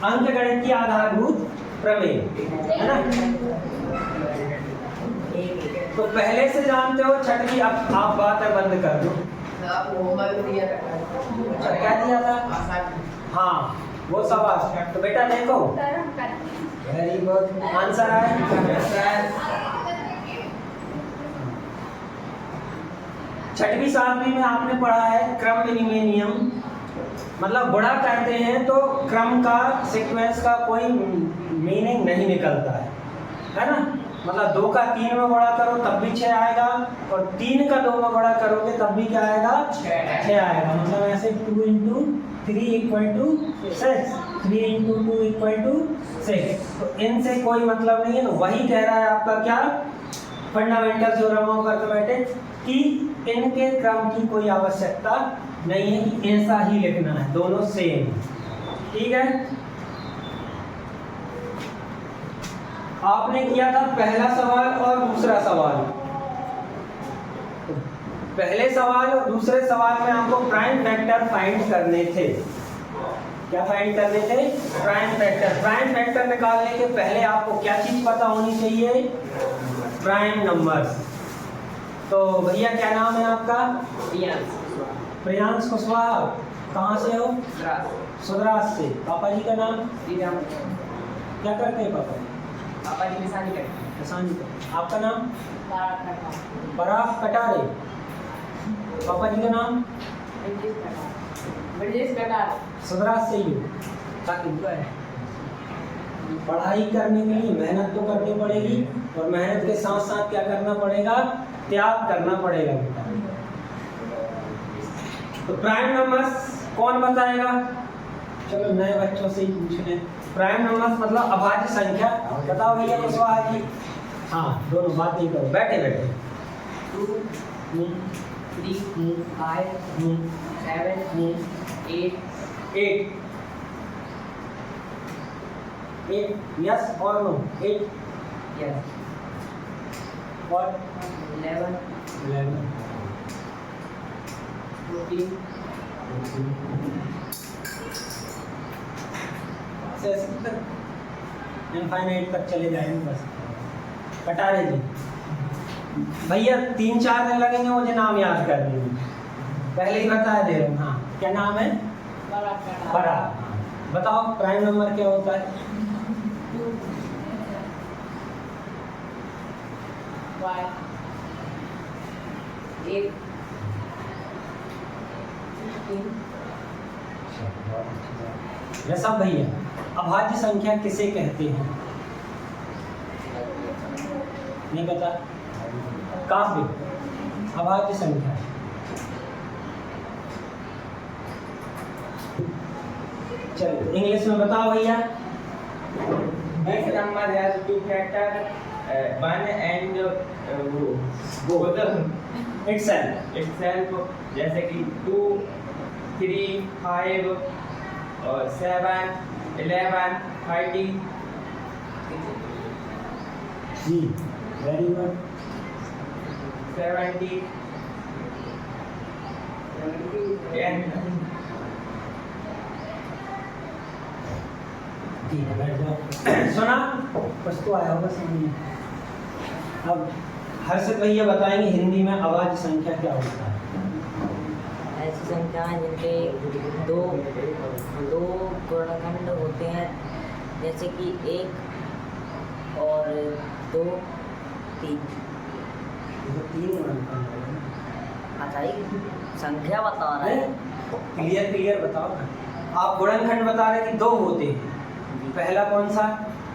अंकगणित की आधारभूत प्रमेय है ना। तो पहले से जानते हो छठ की, अब आप बात है बंद कर दो। अच्छा क्या दिया था? हाँ वो सवाल। तो बेटा देखो, वेरी गुड आंसर है। छठवीं सातवीं में आपने पढ़ा है क्रम विनिमय नियम, मतलब गुणा करते हैं तो क्रम का सीक्वेंस का कोई मीनिंग नहीं निकलता है ना। मतलब 2 का 3 में गुणा करो तब भी 6 आएगा, और 3 का 2 में गुणा करोगे तब भी क्या आएगा? 6 आएगा। मतलब ऐसे 2 × 3 = 6, 3 × 2 = 6। तो इनसे कोई मतलब नहीं है। तो वही कह रहा है आपका क्या, फंडामेंटल थ्योरम ऑफ अरिथमेटिक, कि इनके क्रम की कोई आवश्यकता नहीं है कि ऐसा ही लिखना है, दोनों सेम। ठीक है, आपने किया था पहला सवाल और दूसरा सवाल। पहले सवाल और दूसरे सवाल में आपको प्राइम फैक्टर फाइंड करने थे। क्या फाइंड करने थे? Prime factor. प्राइम फैक्टर निकालने के पहले आपको क्या चीज पता होनी चाहिए? Prime numbers. तो भैया क्या नाम है आपका? प्रियांश कुशवाहा। कहाँ से हो? सुदराज से। पापा जी का नाम? क्या करते हैं पापा? पापा जी किसानी करते। आपका नाम? पराग कटारे। पापा जी का नाम? सुदराज से ही हो। पढ़ाई करने के लिए मेहनत तो करनी पड़ेगी, और मेहनत के साथ साथ क्या करना पड़ेगा? त्याग करना पड़ेगा बेटा। तो प्राइम नंबर्स कौन बताएगा? चलो नए बच्चों से ही पूछ लें। प्राइम नंबर्स मतलब अभाज्य संख्या। बताओ भैया कुशवाहा जी। हाँ दोनों बात नहीं करो, बैठे बैठे। 2, 3, 5, 7, 8। 8 यस और नो? 8 यस। और 11, 14, इनफाइनाइट तक चले जाएंगे बस। कटारे जी भैया 3-4 दिन लगेंगे मुझे नाम याद करने में, पहले ही बता दे रहे हूँ। हाँ क्या नाम है? बड़ा। बताओ प्राइम नंबर क्या होता है? 2, 5, 8, 16। वैसा भैया अभाज्य संख्या किसे कहते हैं? नहीं पता? काफी अभाज्य संख्या। चलो इंग्लिश में बताओ भैया। This number has 2 factors, 1 and itself, जैसे कि 2, 3, 5 और 7, 11, 30। जी वेरी गुड। 70 and सुना? कुछ तो आया होगा समझ में। अब हर्षित भैया बताएंगे हिंदी में अभाज्य संख्या क्या होता है। ऐसी संख्या जिनके दो गुणनखंड होते हैं, जैसे कि 1 और 2, 3। 3 गुणनखंड है। अच्छा एक संख्या बता रहे हैं। क्लियर बताओ ना। आप गुणनखंड बता रहे कि 2 होते हैं। पहला कौन सा?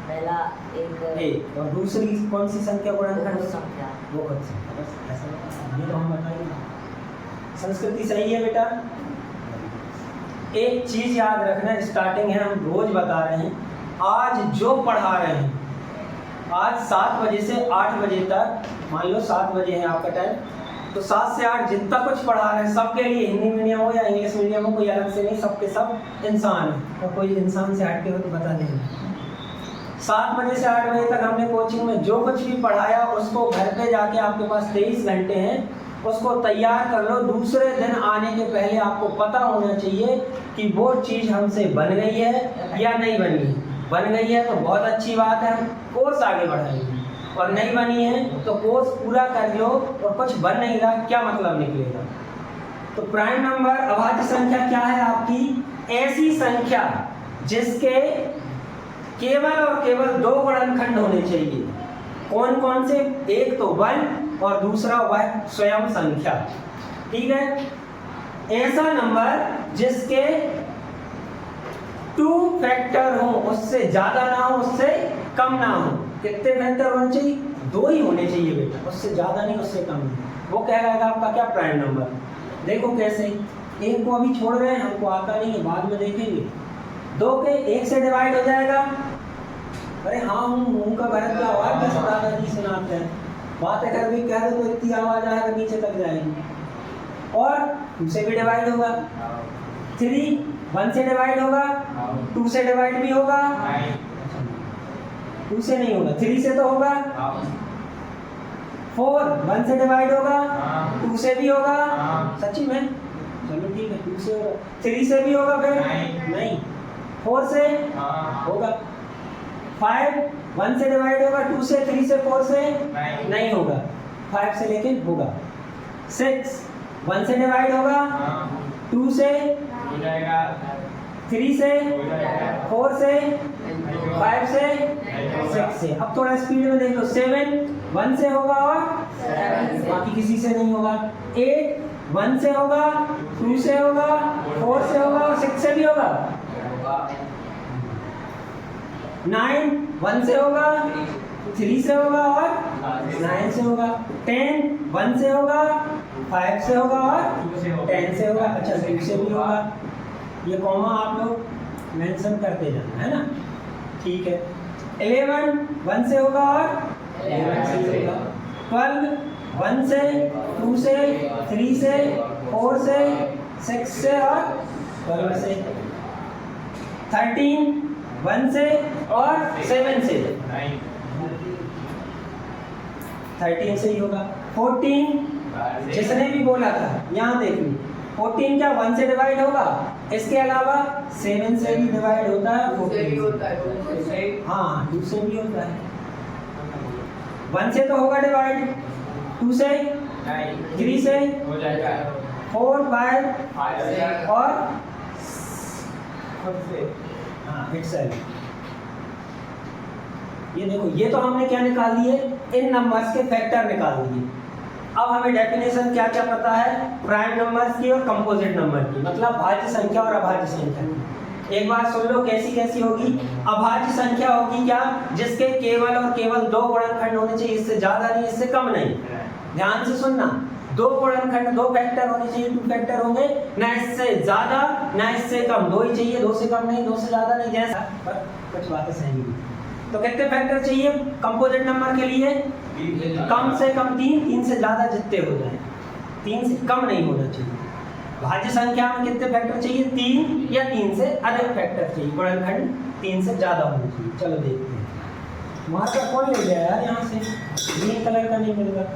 पहला एक और दूसरी कौन सी संख्या गुणनखंड? संख्या। बहुत संख्या। बस ऐसा ये तो हम बताएंगे। संस्कृति सही है बेटा। एक चीज याद रखना, स्टार्टिंग है, हम रोज बता रहे हैं। आज जो पढ़ा रहे हैं, आज 7 बजे से 8 बजे तक, मान लो 7 बजे है आपका टाइम, तो 7 से 8 जितना कुछ पढ़ा रहे हैं सबके लिए, हिंदी मीडियम हो या इंग्लिश मीडियम हो, कोई अलग से नहीं, सबके सब इंसान है। और कोई इंसान से हटके हो तो बता देंगे। 7 बजे से 8 बजे तक हमने कोचिंग में जो कुछ भी पढ़ाया उसको घर पे जाके, आपके पास 23 घंटे हैं, उसको तैयार कर लो। दूसरे दिन आने के पहले आपको पता होना चाहिए कि वो चीज़ हमसे बन गई है या नहीं बनी। बन गई है तो बहुत अच्छी बात है, हम कोर्स आगे बढ़ाएंगे, और नहीं बनी है तो कोर्स पूरा कर लो, और कुछ बन नहीं रहा क्या मतलब निकलेगा। तो प्राइम नंबर अभाज्य संख्या क्या है आपकी? ऐसी संख्या जिसके केवल और केवल 2 गुणनखंड होने चाहिए। कौन कौन से? एक तो 1 और दूसरा वह स्वयं संख्या। ठीक है, ऐसा नंबर जिसके 2 फैक्टर हो, उससे ज्यादा ना हो उससे कम ना हो। कितने फैक्टर होने चाहिए? 2 ही होने चाहिए बेटा, उससे ज्यादा नहीं उससे कम नहीं। वो कहलाएगा आपका क्या? Prime number. देखो कैसे, एक को अभी छोड़ रहे हैं, हमको आता नहीं है, बाद में देखेंगे। 2 के 1 से डिवाइड हो जाएगा। अरे हाँ, उनका गलत क्या आवाज कैसे दादाजी सुनाते हैं, बातें कर भी कह रहे तो इतनी आवाज आएगा नीचे तक जाएगी। और 2 से भी डिवाइड होगा। 3 1 से डिवाइड होगा, 2 से डिवाइड भी होगा, 2 से नहीं होगा, 3 से तो होगा। 4 1 से डिवाइड होगा, 2 से भी होगा। सच्ची में? चलो ठीक है, 2 से होगा। 3 से भी होगा फिर? नहीं। 4 से होगा। 5 1 से डिवाइड होगा, 2 से, 3 से, 4 से नहीं होगा। 5 से लेकिन होगा। 6 1 से डिवाइड होगा, 2 से, 3 से, 4 से, 5 से, 6 से। अब थोड़ा स्पीड में देख लो। 7 1 से होगा और बाकी किसी से नहीं होगा। 8 1 से होगा, 2 से होगा, 4 से होगा और 6 से भी होगा। 9 1 से होगा, 3 से होगा और 9 से होगा। 10 1 से होगा, 5 से होगा और 10 से होगा। अच्छा, 2 से भी होगा। ये कॉमा आप लोग मेंशन करते जाना है ना, ठीक है। 11 1 से होगा और 11 से होगा। 12 1 से, 2 से, 3 से, 4 से, 6 से और 12 से। 13 1 से और 7 से, 13 से ही होगा। 14 जिसने भी बोला था यहाँ देख लो, 14 क्या 1 से डिवाइड होगा? इसके अलावा 7 से भी डिवाइड होता है, 14 से। हाँ, 2 से भी होता है। 1 से तो होगा डिवाइड, 2 से, 3 से, 4 5 और हाँ, ये देखो, ये तो हमने क्या निकाल दिए? इन नंबर्स के फैक्टर निकाल दिए। अब हमें डेफिनेशन क्या क्या पता है? प्राइम नंबर्स की और कंपोजिट नंबर की, मतलब भाज्य संख्या और अभाज्य संख्या की। एक बार सुन लो कैसी कैसी होगी। अभाज्य संख्या होगी क्या? जिसके केवल और केवल 2 गुणनखंड होने चाहिए, इससे ज्यादा नहीं, इससे कम नहीं। ध्यान से सुनना, 2 गुणनखंड, 2 फैक्टर होने चाहिए, 2 फैक्टर होंगे, ना इससे ज्यादा ना इससे कम। 2 ही चाहिए, 2 से कम नहीं, 2 से ज्यादा नहीं। जैसा पर कुछ बातें सही नहीं। तो कितने फैक्टर चाहिए कंपोजिट नंबर के लिए? कम से कम 3, 3 से ज्यादा जितने हो जाए, 3 से कम नहीं होना चाहिए। भाज्य संख्या में कितने फैक्टर चाहिए? 3 या 3 से अधिक फैक्टर चाहिए। गुणनखंड 3 से ज्यादा होना चाहिए। चलो देखते हैं। मार्कर कौन ले गया यार यहाँ से? ग्रीन कलर का नहीं मिल रहा।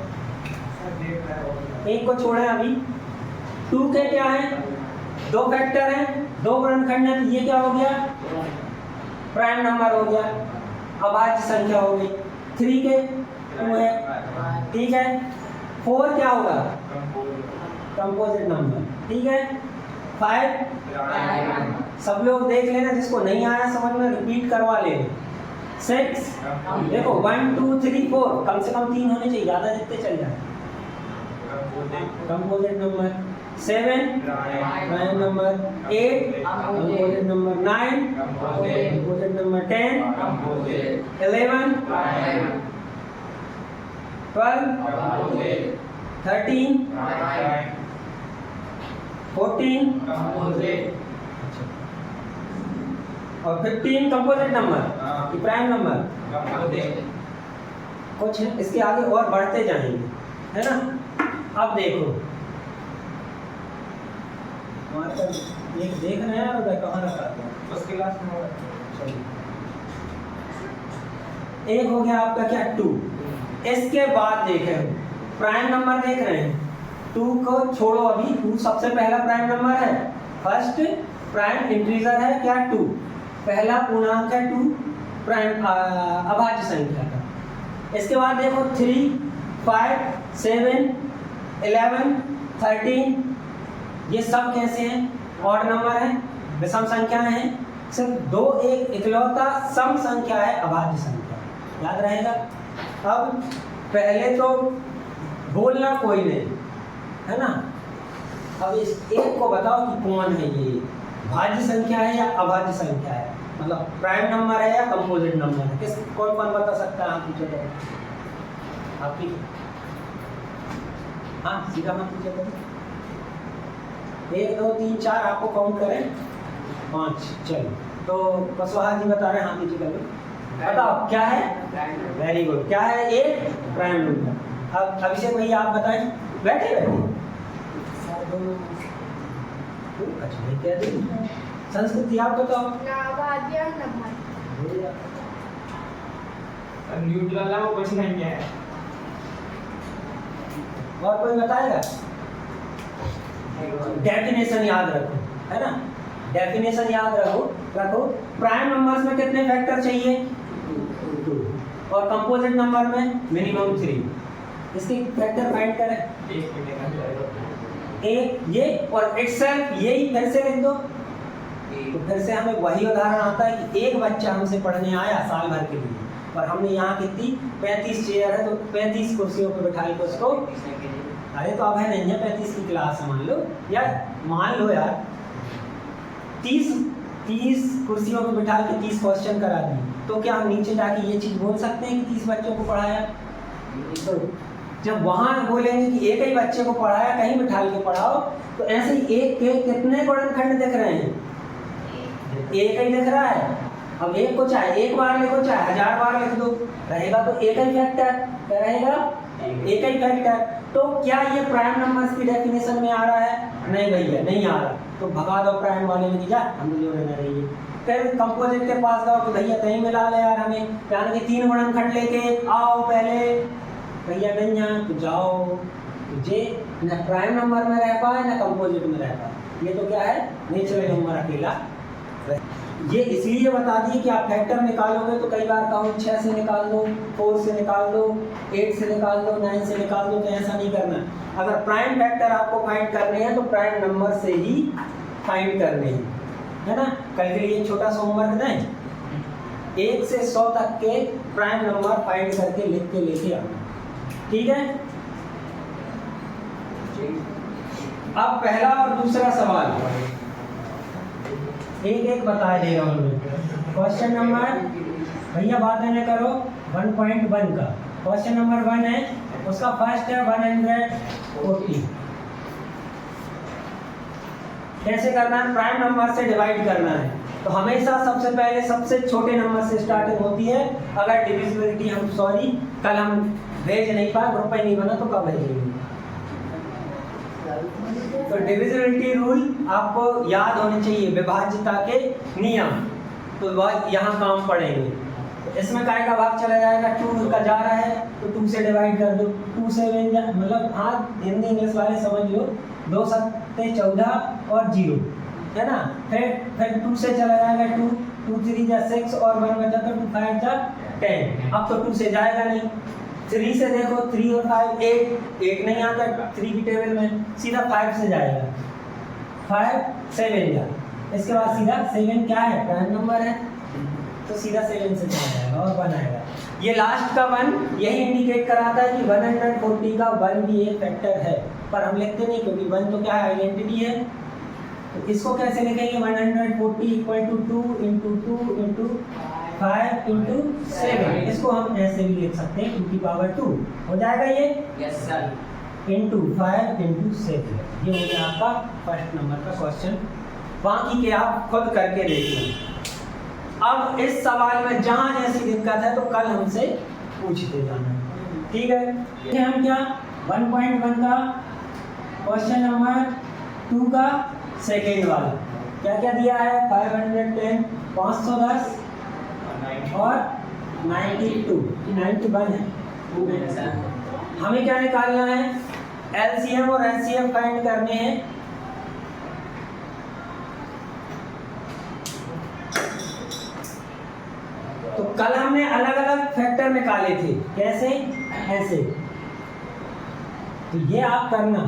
एक को छोड़ा है अभी। 2 के क्या है? 2 फैक्टर हैं, 2 गुणनखंड है, तो ये क्या हो गया? प्राइम नंबर हो गया, अभाज्य संख्या हो गई। 3 के 2 है, ठीक है। 4 क्या होगा? कंपोजिट नंबर, ठीक है। 5 सब लोग देख लेना, जिसको नहीं आया समझ में रिपीट करवा लेना। 6 देखो 1 2 3 4, कम से कम 3 होने चाहिए, ज्यादा जितने चल जाए। Composite number. 7 prime number. 8 composite number. 9 composite number. 10 11 12 13 14 और 15 कंपोजिट नंबर, प्राइम नंबर। कुछ है इसके आगे और बढ़ते जाएंगे, है ना। अब देखो देख रहे हैं उधर कहाँ रखा था उसके क्लास में। एक हो गया आपका क्या? 2। इसके बाद देखें प्राइम नंबर देख रहे हैं, 2 को छोड़ो, अभी 2 सबसे पहला प्राइम नंबर है, फर्स्ट प्राइम इंटीजर है क्या 2, पहला पूर्णांक है 2 प्राइम अभाज्य संख्या का। इसके बाद देखो 3, 5, 7, 11, 13 ये सब कैसे हैं, ऑड नंबर है, विषम संख्याएं हैं, सिर्फ 2 एक इकलौता सम संख्या है अभाज्य संख्या, याद रहेगा। अब पहले तो बोलना कोई नहीं है ना, अब इस एक को बताओ कि कौन है ये, भाज्य संख्या है या अभाज्य संख्या है, मतलब प्राइम नंबर है या कंपोजिट नंबर है, किस कौन कौन बता सकता है? आप पूछे आपकी, हाँ सीधा मत पूछे करो। 1 2 3 4 आपको काउंट करें, 5, चलो तो कुशवाहा जी बता रहे हैं, हाँ पीछे करो, बताओ क्या है? वेरी गुड, क्या है? एक प्राइम नंबर। अब अभिषेक भैया आप बताएं, बैठे अच्छा भाई क्या दी संस्कृति, आप बताओ। न्यूट्रल है वो कुछ नहीं है। और कोई बताएगा? डेफिनेशन याद रखो, है ना, डेफिनेशन याद रखो। प्राइम नंबर्स में कितने फैक्टर चाहिए? 2, और कंपोजिट नंबर में मिनिमम 3। इसके फैक्टर फाइंड करें, एक ये और इटसेल्फ यही फिर से लिख दो, तो फिर से हमें वही उदाहरण आता है कि एक बच्चा हमसे पढ़ने आया साल भर के लिए, और हमने यहाँ कितनी 35 चेयर है, तो 35 कुर्सियों पर बैठा के उसको, अरे तो अब है नहीं है 35 की क्लास मान लो, या मान लो यार 30 कुर्सियों पर बैठा के 30 क्वेश्चन करा दिए, तो क्या हम नीचे जाके ये चीज़ बोल सकते हैं कि 30 बच्चों को पढ़ाया? तो जब वहाँ बोलेंगे कि एक ही बच्चे को पढ़ाया, कहीं बिठा के पढ़ाओ, तो ऐसे ही एक के कितने गुणनखंड दिख रहे हैं? एक ही दिख रहा है। अब एक को चाहे एक बार लिखो चाहे 1000 बार लिख दो, रहेगा तो एक ही फैक्टर, क्या रहेगा? एक ही फैक्टर। तो क्या ये प्राइम नंबर्स की डेफिनेशन में आ रहा है? नहीं भैया नहीं आ रहा, तो भगा दो प्राइम वाले में, जा हम जोड़े न रहिए। फिर कंपोजिट के पास जाओ कि भैया कहीं मिला ले यार हमें, यानी कि 3 गुणनखंड लेके आओ पहले, भैया नहीं यहाँ तो जाओ, जे न प्राइम नंबर में रह पाए न कंपोजिट में रह पाए, ये तो क्या है? नेचुरल नंबर अकेला। ये इसलिए बता दिए कि आप फैक्टर निकालोगे तो कई बार कहो 6 से निकाल दो, 4 से निकाल दो, 8 से निकाल दो, 9 से निकाल दो, तो ऐसा नहीं करना। अगर प्राइम फैक्टर आपको फाइंड करने हैं तो प्राइम नंबर से ही फाइंड करने हैं, है ना। कल के लिए छोटा सा होमवर्क दें, 1 से 100 तक के प्राइम नंबर फाइंड करके लिख के लेके आना, ठीक है। अब पहला और दूसरा सवाल एक एक बता देगा उन्होंने। क्वेश्चन नंबर भैया बात नहीं करो 1.1 का क्वेश्चन नंबर 1 है, उसका फर्स्ट है 140। कैसे करना है? प्राइम नंबर से डिवाइड करना है, तो हमेशा सबसे पहले सबसे छोटे नंबर से स्टार्टिंग होती है। अगर डिविजिबिलिटी कल हम भेज नहीं पाए, ग्रुप ही नहीं बना, तो कब भेजेंगे? तो डिविजिबिलिटी रूल आपको याद होने चाहिए, विभाज्यता के नियम, तो वह यहाँ काम पड़ेंगे। तो इसमें काय का भाग चला जाएगा, 2 का जा रहा है तो 2 से डिवाइड कर दो, 2 से मतलब हाँ हिंदी इंग्लिश वाले समझ लो, 2 7 14 और 0, है ना। फिर 2 से चला जाएगा 2, 2 3 जा 6 और 1 बचा तो 2 5 जा 10। अब तो 2 से जाएगा नहीं, 3 से देखो 3 और 5 8 नहीं आता 3 की टेबल में, सीधा 5 से जाएगा, 5 7 जा, इसके बाद सीधा 7 क्या है? प्राइम नंबर है, तो सीधा 7 से चला जाएगा और 1 आएगा। ये लास्ट का 1 यही इंडिकेट कराता है कि 140 का 1 भी एक फैक्टर है, पर हम लिखते नहीं क्योंकि 1 तो क्या है? आइडेंटिटी है। तो इसको कैसे लिखेंगे? 140 equal to 2 into 2 into 5 into 7, इसको हम ऐसे भी लिख सकते हैं 2 की पावर 2 हो जाएगा ये, यस सर, इंटू 5 इंटू 7। ये हो गया आपका फर्स्ट नंबर का क्वेश्चन। बाकी के आप खुद करके देख लें। अब इस सवाल में जहाँ जैसी दिक्कत है तो कल हमसे पूछते जाना, ठीक है। ये हम क्या 1.1 का क्वेश्चन नंबर 2 का सेकेंड वाला क्या क्या दिया है? 510 510 और 92 91 है। हमें क्या निकालना है? एलसीएम और एचसीएफ फाइंड करने हैं। तो कल हमने अलग अलग फैक्टर निकाले थे, कैसे? ऐसे। तो ये आप करना।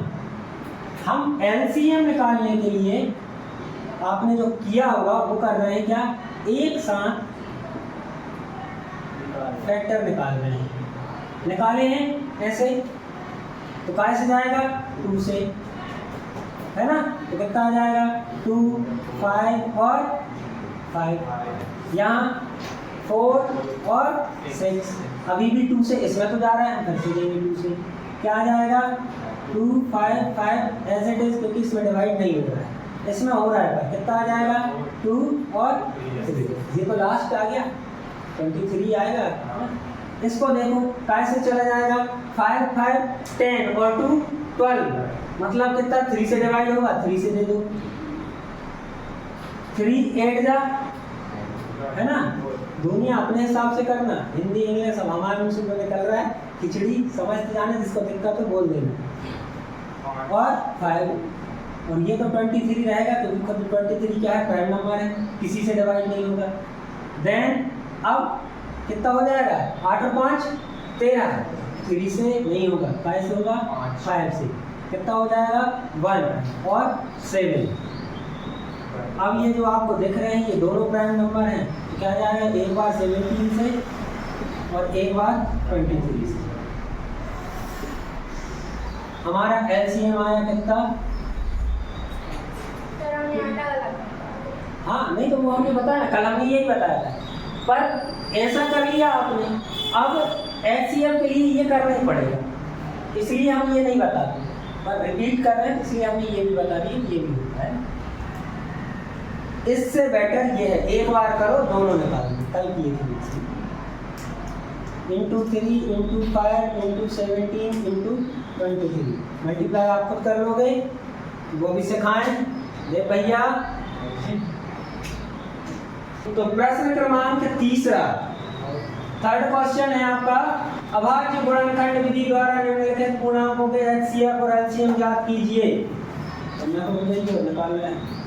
हम एलसीएम निकालने के लिए आपने जो किया होगा वो कर रहे हैं क्या? एक साथ फैक्टर निकाल रहे हैं। निकाले हैं ऐसे, तो काय से जाएगा? 2 से, है ना? तो कितना आ जाएगा? 2, 5 और 5, यहाँ 4 और 6। अभी भी 2 से, इसमें तो जा रहा है, हम फिर से देंगे 2 से। क्या आ जाएगा? 2, 5, 5 एज इट इज, क्योंकि इसमें डिवाइड नहीं हो रहा है, इसमें हो रहा है। कितना आ जाएगा? 2 और 3। ये तो लास्ट आ गया, 23 आएगा। इसको देखो काय से चला जाएगा? 5, 5 10 और 2 12, मतलब कितना? 3 से डिवाइड होगा, 3 से दे दो। 3 8 जा, है ना? दुनिया अपने हिसाब से करना, हिंदी इंग्लिश सब हमारे मुंह से निकल रहा है, खिचड़ी समझते जाने, जिसको दिक्कत है बोल देना। और 5, और ये तो 23 रहेगा, तो 23 क्या है? प्राइम नंबर है, किसी से डिवाइड नहीं होगा। देन अब कितना हो जाएगा? 8 और 5 13, 3 से नहीं होगा, 5 से होगा, 5 से। कितना हो जाएगा? 1 और 7। अब ये जो आपको दिख रहे हैं ये दोनों प्राइम नंबर हैं, तो क्या जाएगा? एक बार 17 से और एक बार 23 से। हमारा एलसीएम आया कितना? हाँ, नहीं तो वो हमने बताया, कल हमने यही बताया था, पर ऐसा कर लिया आपने। अब एचसीएफ के लिए ये करना ही पड़ेगा, इसलिए हम ये नहीं बताते, पर रिपीट कर रहे हैं, इसलिए हमने ये भी बता दिया ये भी होता है। इससे बेटर ये है, एक बार करो, दोनों निकाल दो। कल किए थे into 3 into 5 into 17 into 23, multiply आप खुद कर लोगे, वो भी सिखाएं ले भैया। तो प्रश्न क्रमांक 3, थर्ड क्वेश्चन है आपका, अभाज्य गुणनखंड विधि द्वारा निम्नलिखित पूर्णांकों के एचसीएफ और एलसीएम ज्ञात कीजिए। तो मैं तो मुझे ये निकाल रहा है।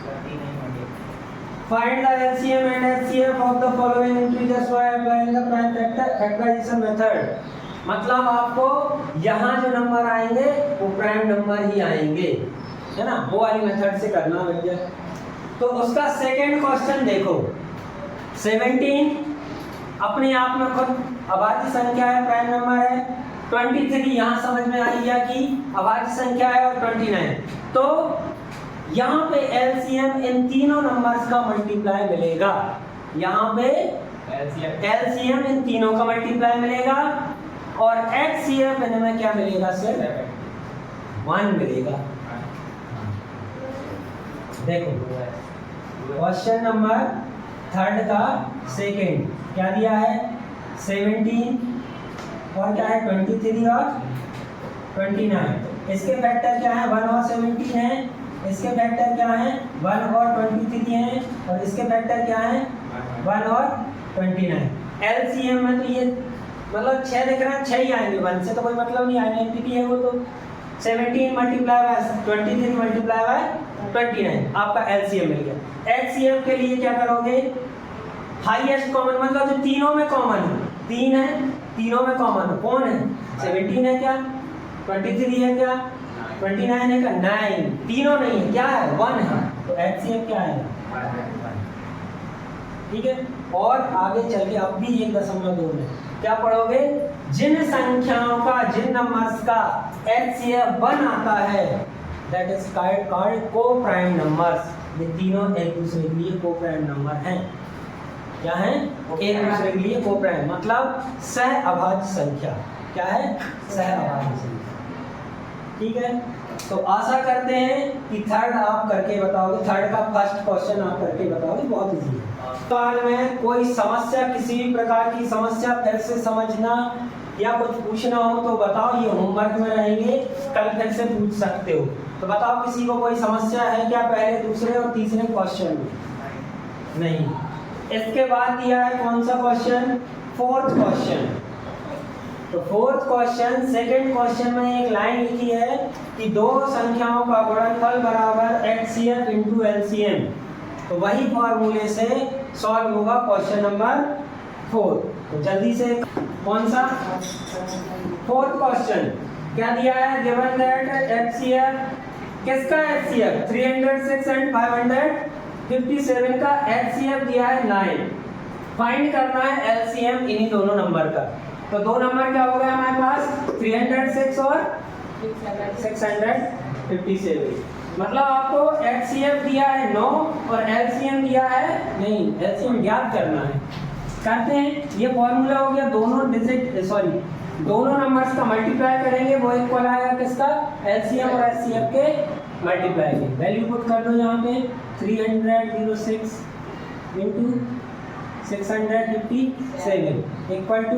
Find the LCM and HCF of the following integers by applying the prime factorization method। मतलब आपको यहाँ जो नंबर आएंगे वो प्राइम नंबर ही आएंगे, है ना? वो वाली मेथड से करना भैया। तो उसका सेकंड क्वेश्चन देखो, 17 अपने आप में खुद अभाज्य संख्या है, प्राइम नंबर है। 23 यहाँ समझ में आई गया कि अभाज्य संख्या है, और 29, तो यहाँ पे एलसीएम इन तीनों नंबर्स का मल्टीप्लाई मिलेगा। यहाँ पे एलसीएम इन तीनों का मल्टीप्लाई मिलेगा, और एचसीएफ इनमें क्या मिलेगा? सिर्फ 1 मिलेगा। देखो क्वेश्चन नंबर थर्ड का सेकंड क्या दिया है? 17 और क्या है? 23 और 29। इसके फैक्टर क्या है? 1 और 17 है। इसके फैक्टर क्या है? 1 और 23 हैं, और इसके फैक्टर क्या है? 1 और 29। एलसीएम में तो ये मतलब 6 दिख रहा है, 6 ही आएंगे, 1 से तो कोई मतलब नहीं, आइडेंटिटी है वो। तो 17 मल्टीप्लाई बाय 23 मल्टीप्लाई बाय 29 आपका एलसीएम मिल गया। एचसीएम के लिए क्या करोगे? हाईएस्ट कॉमन, मतलब जो तीनों में कॉमन है, 3 है, तीनों में कॉमन है, कौन है? 17 है क्या? 23 है क्या? 29 है क्या? 9, तीनों नहीं है, क्या है? 1 है। तो एचसीएफ क्या है? ठीक है। और आगे चल के अब भी 1.2 में क्या पढ़ोगे? जिन संख्याओं का, जिन नंबर्स का एचसीएफ 1 आता है, दैट इज कॉल्ड को प्राइम नंबर्स। ये तीनों एक दूसरे के लिए को प्राइम नंबर हैं। क्या है? एक दूसरे के लिए को प्राइम, मतलब सह अभाज्य संख्या। क्या है? सह अभाज्य संख्या। ठीक है। तो आशा करते हैं कि थर्ड आप करके बताओगे, थर्ड का फर्स्ट क्वेश्चन आप करके बताओगे, बहुत इजी है। सवाल में कोई समस्या, किसी भी प्रकार की समस्या फिर से समझना या कुछ पूछना हो तो बताओ, ये होमवर्क में रहेंगे, कल फिर से पूछ सकते हो। तो बताओ किसी को कोई समस्या है क्या पहले, दूसरे और तीसरे क्वेश्चन में? नहीं। इसके बाद दिया है कौन सा क्वेश्चन? Fourth question. तो फोर्थ क्वेश्चन, सेकंड क्वेश्चन में एक लाइन लिखी है कि दो संख्याओं का गुणनफल बराबर HCF इंटू LCM, तो वही फॉर्मूले से सॉल्व होगा क्वेश्चन नंबर 4। तो जल्दी से कौन सा 4th क्वेश्चन क्या दिया है? गिवन दैट HCF, किसका HCF 306 एंड 557 का HCF दिया है 9। फाइंड करना है LCM इन्हीं दोनों नंबर का। तो दो नंबर क्या हो गया हमारे पास 306 और 657, मतलब आपको HCF दिया है 9 और LCM दिया है नहीं, LCM ज्ञात करना है। करते हैं, ये फॉर्मूला हो गया, दोनों डिजिट दोनों नंबर्स का मल्टीप्लाई करेंगे, वो इक्वल आएगा किसका? LCM और HCF के मल्टीप्लाई के। वैल्यू पुट कर दो यहाँ पे 306 इंटू 657 इक्वल टू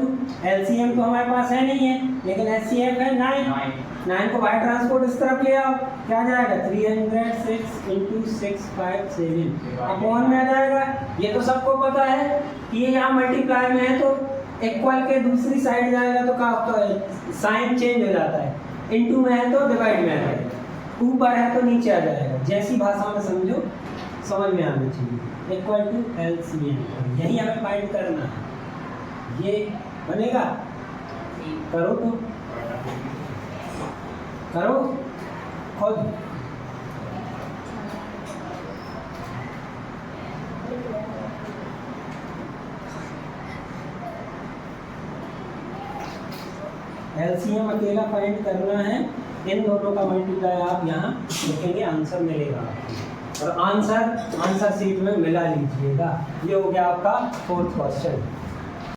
LCM तो हमारे पास है नहीं है, लेकिन HCF है 9 को बाय ट्रांसपोर्ट इस तरफ ले आओ, क्या आ जाएगा 306 इंटू 657 अपॉन में आ जाएगा। ये तो सबको पता है कि ये यहाँ मल्टीप्लाई में है तो इक्वल के दूसरी साइड जाएगा तो क्या साइन चेंज हो जाता है, इनटू में है तो डिवाइड में आ जाएगा, ऊपर है तो नीचे आ जाएगा। जैसी भाषा में समझो समझ में आना चाहिए। इक्वल टू LCM, यही हमें फाइंड करना है। ये बनेगा, करो तो करो खुद। LCM अकेला फाइंड करना है, इन दोनों का मल्टीप्लाई आप यहाँ लिखेंगे, आंसर मिलेगा आपको। और आंसर शीट में मिला लीजिएगा। ये हो गया आपका 4th क्वेश्चन।